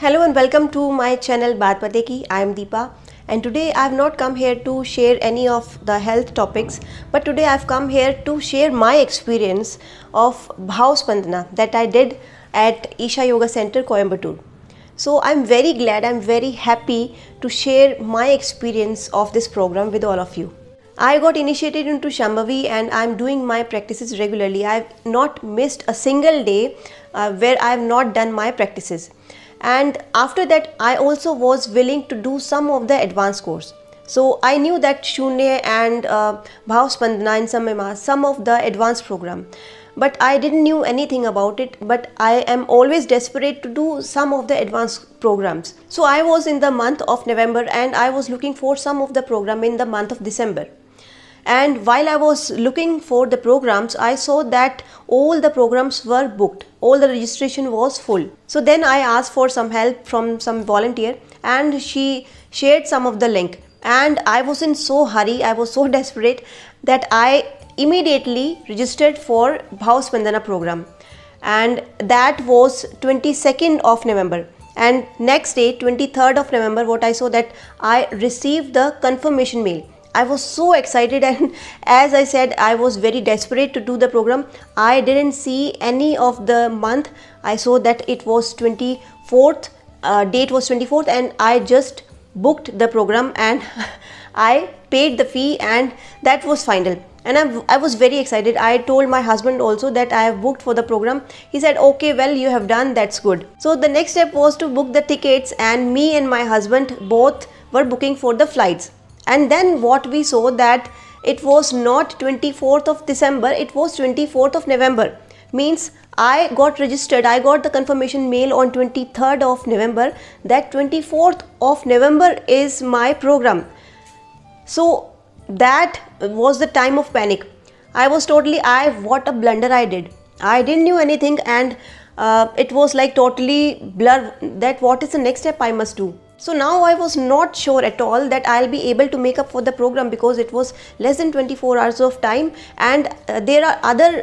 Hello and welcome to my channel Baat Pate Ki. I am Deepa, and today I have not come here to share any of the health topics, but today I have come here to share my experience of Bhav Spandana that I did at Isha Yoga Center, Coimbatore. So I'm very glad, I'm very happy to share my experience of this program with all of you. I got initiated into Shambhavi and I'm doing my practices regularly. I've not missed a single day where I have not done my practices. And after that I also was willing to do some of the advanced course. So I knew that Shunya and Bhav Spandana and Samyama, some of the advanced program, but I didn't knew anything about it. But I am always desperate to do some of the advanced programs. So I was in the month of November and I was looking for some of the program in the month of December. And while I was looking for the programs, I saw that all the programs were booked, all the registration was full. So then I asked for some help from some volunteer and she shared some of the link, and I was in so hurry, I was so desperate that I immediately registered for Bhav Spandana program, and that was 22nd of November. And next day, 23rd of November, what I saw that I received the confirmation mail. I was so excited, and as I said, I was very desperate to do the program. I didn't see any of the month. I saw that it was 24th, date was 24th, and I just booked the program and I paid the fee, and that was final. And I was very excited. I told my husband also that I have booked for the program. He said, okay, well, you have done, that's good. So the next step was to book the tickets, and me and my husband both were booking for the flights. And then what we saw that it was not 24th of December, it was 24th of November. Means I got registered, I got the confirmation mail on 23rd of November that 24th of November is my program. So that was the time of panic. I was totally, what a blunder I did. I didn't know anything, and it was like totally blur that what is the next step I must do. So now I was not sure at all that I'll be able to make up for the program, because it was less than 24 hours of time, and there are other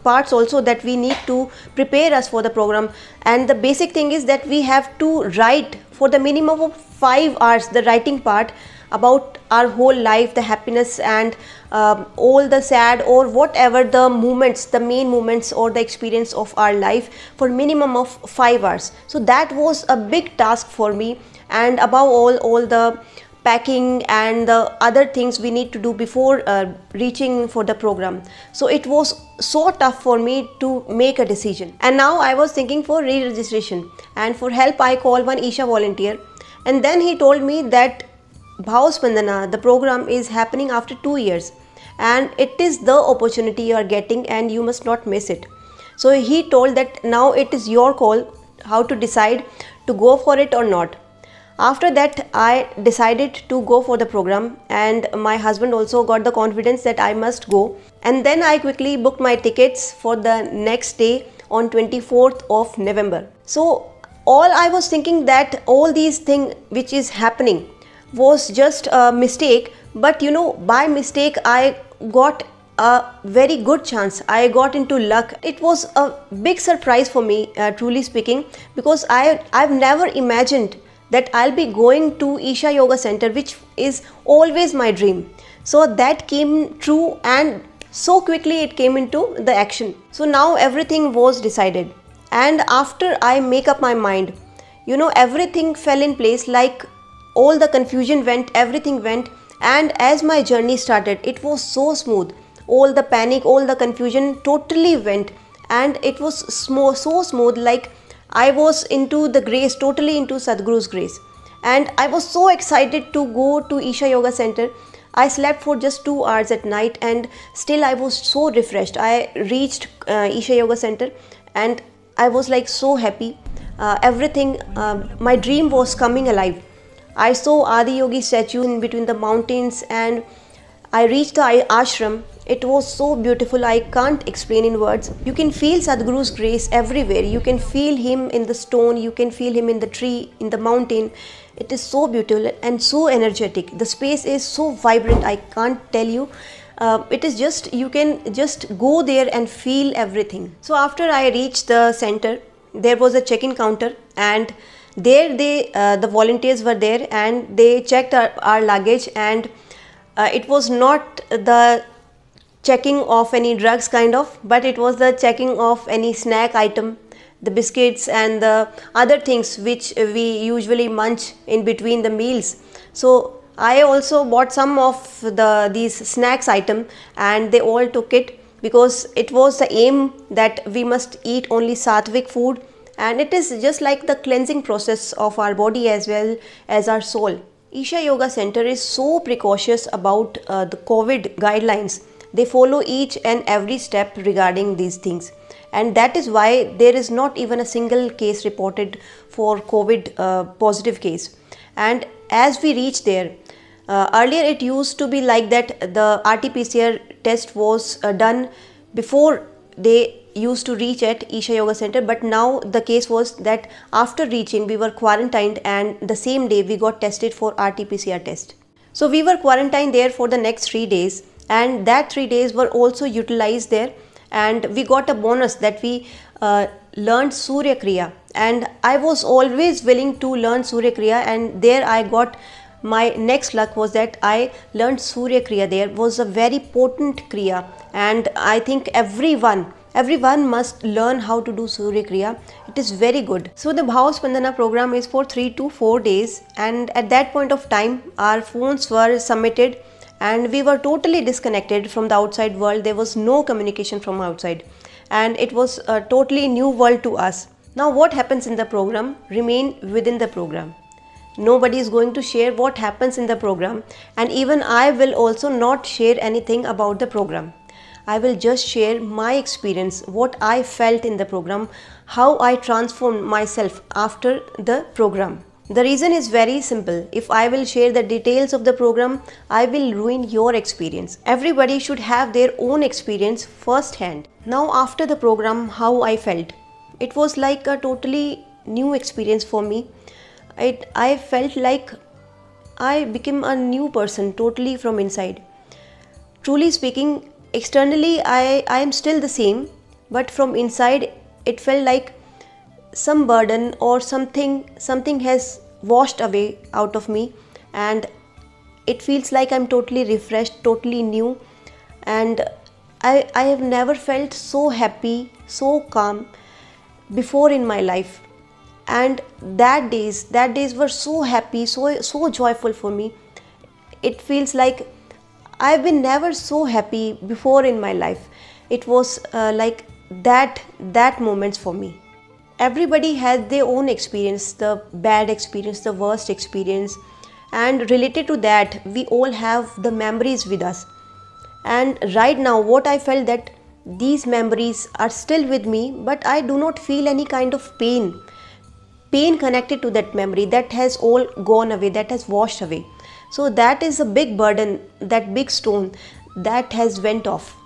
parts also that we need to prepare us for the program. And the basic thing is that we have to write for the minimum of 5 hours, the writing part about our whole life, the happiness and all the sad or whatever the moments, the main moments or the experience of our life for minimum of 5 hours. So that was a big task for me. And above all the packing and the other things we need to do before reaching for the program. So it was so tough for me to make a decision. And now I was thinking for re-registration, and for help I called one Isha volunteer, and then he told me that Bhav Spandana, the program is happening after 2 years, and it is the opportunity you are getting and you must not miss it. So he told that now it is your call how to decide to go for it or not. After that I decided to go for the program, and my husband also got the confidence that I must go. And then I quickly booked my tickets for the next day on 24th of November. So all I was thinking that all these things which is happening was just a mistake, but you know, by mistake I got a very good chance. I got into luck. It was a big surprise for me, truly speaking, because I've never imagined that I'll be going to Isha Yoga Center, which is always my dream. So that came true, and so quickly it came into the action. So now everything was decided, and after I make up my mind, you know, everything fell in place. Like all the confusion went, everything went, and as my journey started, it was so smooth. All the panic, all the confusion totally went, and it was so smooth, like I was into the grace, totally into Sadhguru's grace. And I was so excited to go to Isha Yoga Center. I slept for just 2 hours at night, and still I was so refreshed. I reached Isha Yoga Center and I was like so happy. Everything, my dream was coming alive. I saw Adi Yogi statue in between the mountains, and I reached the ashram. It was so beautiful, I can't explain in words. You can feel Sadhguru's grace everywhere. You can feel him in the stone, you can feel him in the tree, in the mountain. It is so beautiful and so energetic. The space is so vibrant, I can't tell you. It is just, you can just go there and feel everything. So after I reached the center, there was a check-in counter, and There the volunteers were there and they checked our luggage, and it was not the checking of any drugs kind of, but it was the checking of any snack item, the biscuits and the other things which we usually munch in between the meals. So I also bought some of these snacks item, and they all took it, because it was the aim that we must eat only sattvic food, and it is just like the cleansing process of our body as well as our soul. Isha Yoga Center is so precautious about the COVID guidelines. They follow each and every step regarding these things, and that is why there is not even a single case reported for COVID positive case. And as we reach there, earlier it used to be like that the RT-PCR test was done before they used to reach at Isha Yoga Center, but now the case was that after reaching we were quarantined, and the same day we got tested for RT-PCR test. So we were quarantined there for the next 3 days, and that 3 days were also utilized there, and we got a bonus that we learned Surya Kriya, and I was always willing to learn Surya Kriya, and there I got my next luck was that I learned Surya Kriya. There was a very potent Kriya, and I think everyone must learn how to do Surya Kriya. It is very good. So the Bhav Spandana program is for 3 to 4 days, and at that point of time our phones were submitted and we were totally disconnected from the outside world. There was no communication from outside, and it was a totally new world to us. Now what happens in the program remain within the program. Nobody is going to share what happens in the program, and even I will also not share anything about the program. I will just share my experience, what I felt in the program, how I transformed myself after the program. The reason is very simple. If I will share the details of the program, I will ruin your experience. Everybody should have their own experience firsthand. Now after the program, how I felt. It was like a totally new experience for me. I felt like I became a new person totally from inside. Truly speaking, externally I am still the same, but from inside it felt like some burden or something has washed away out of me, and it feels like I'm totally refreshed, totally new, and I have never felt so happy, so calm before in my life. And that days were so happy, so joyful for me. It feels like I've been never so happy before in my life. It was like that moments for me. Everybody has their own experience, the bad experience, the worst experience, and related to that we all have the memories with us. And right now what I felt that these memories are still with me, but I do not feel any kind of pain connected to that memory. That has all gone away, that has washed away. So that is a big burden, that big stone that has went off.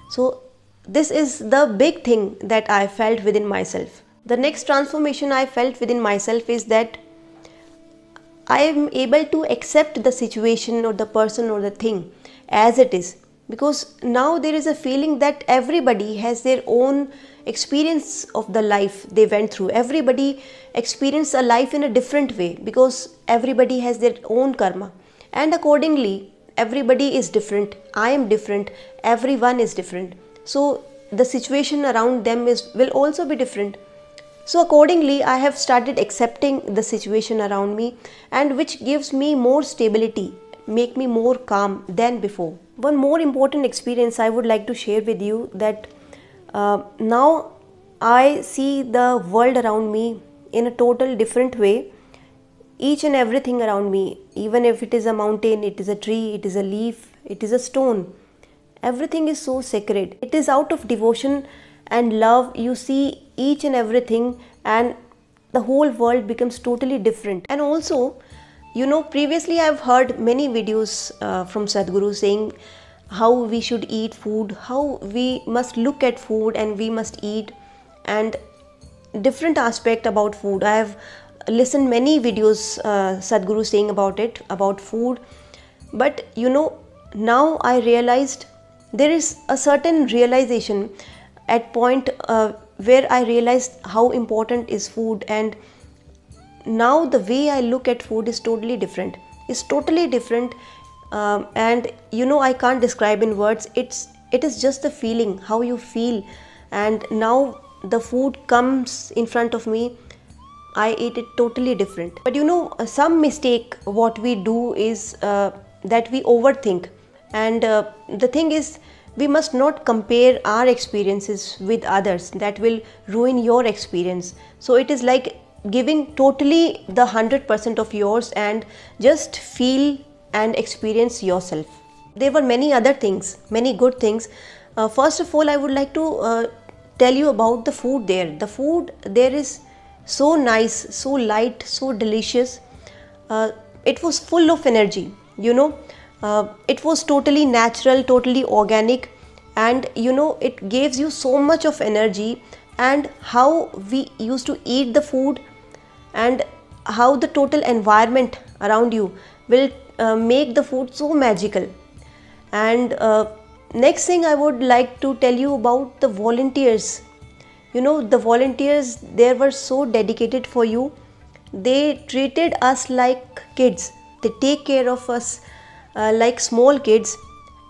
So this is the big thing that I felt within myself. The next transformation I felt within myself is that I am able to accept the situation or the person or the thing as it is, because now there is a feeling that everybody has their own experience of the life they went through. Everybody experienced a life in a different way, because everybody has their own karma, and accordingly everybody is different. I am different, everyone is different, so the situation around them will also be different. So accordingly I have started accepting the situation around me, and which gives me more stability, make me more calm than before. One more important experience I would like to share with you, that now I see the world around me in a total different way. Each and everything around me, even if it is a mountain, it is a tree, it is a leaf, it is a stone, everything is so sacred. It is out of devotion and love you see each and everything, and the whole world becomes totally different. And also, you know, previously I've heard many videos from Sadhguru saying how we should eat food, how we must look at food and we must eat, and different aspect about food. I have listened many videos Sadhguru saying about it, about food. But you know, now I realized there is a certain realization at point where I realized how important is food, and now the way I look at food is totally different. It's totally different, and I can't describe in words. It is just the feeling, how you feel, and now the food comes in front of me, I eat it totally different. But some mistake what we do is that we overthink, and the thing is, we must not compare our experiences with others. That will ruin your experience. So it is like giving totally the 100% of yours and just feel and experience yourself. There were many other things, many good things. First of all, I would like to tell you about the food there. The food there is so nice, so light, so delicious. It was full of energy, it was totally natural, totally organic, and it gives you so much of energy. And how we used to eat the food, and how the total environment around you will make the food so magical. And next thing I would like to tell you about the volunteers. The volunteers there were so dedicated for you. They treated us like kids. They take care of us like small kids.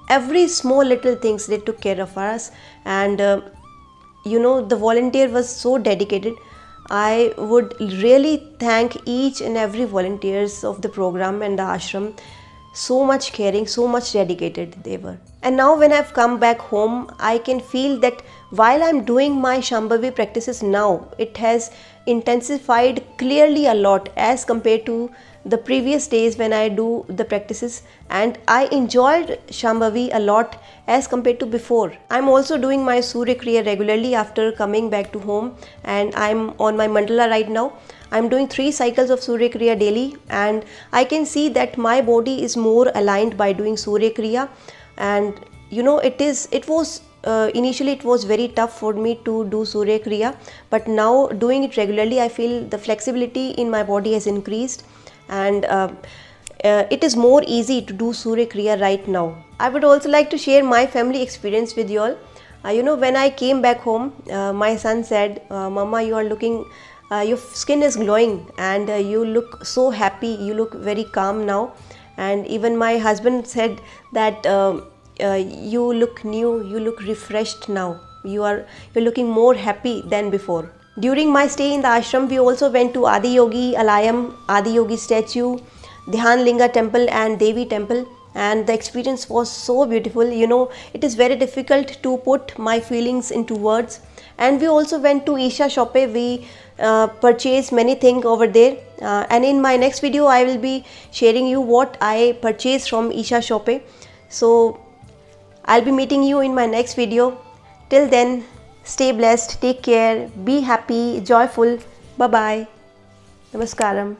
Every small little things they took care of us. And the volunteer was so dedicated. I would really thank each and every volunteers of the program and the ashram. So much caring, so much dedicated they were. And now when I've come back home, I can feel that while I'm doing my Shambhavi practices now, it has intensified clearly a lot as compared to the previous days when I do the practices, and I enjoyed Shambhavi a lot as compared to before. I'm also doing my Surya Kriya regularly after coming back to home, and I'm on my mandala right now. I'm doing 3 cycles of Surya Kriya daily, and I can see that my body is more aligned by doing Surya Kriya. And initially it was very tough for me to do Surya Kriya, but now doing it regularly, I feel the flexibility in my body has increased, and it is more easy to do Surya Kriya right now. I would also like to share my family experience with you all. When I came back home, my son said, Mama, you are looking, your skin is glowing, and you look so happy, you look very calm now. And even my husband said that you look new, you look refreshed now, you're looking more happy than before. During my stay in the ashram, we also went to Adiyogi Alayam, Adiyogi statue, Dhyan Linga temple and Devi temple, and the experience was so beautiful. It is very difficult to put my feelings into words. And we also went to Isha Shoppe. We purchased many things over there, and in my next video I will be sharing you what I purchased from Isha Shoppe. So I'll be meeting you in my next video. Till then, stay blessed, take care, be happy, joyful. Bye bye. Namaskaram.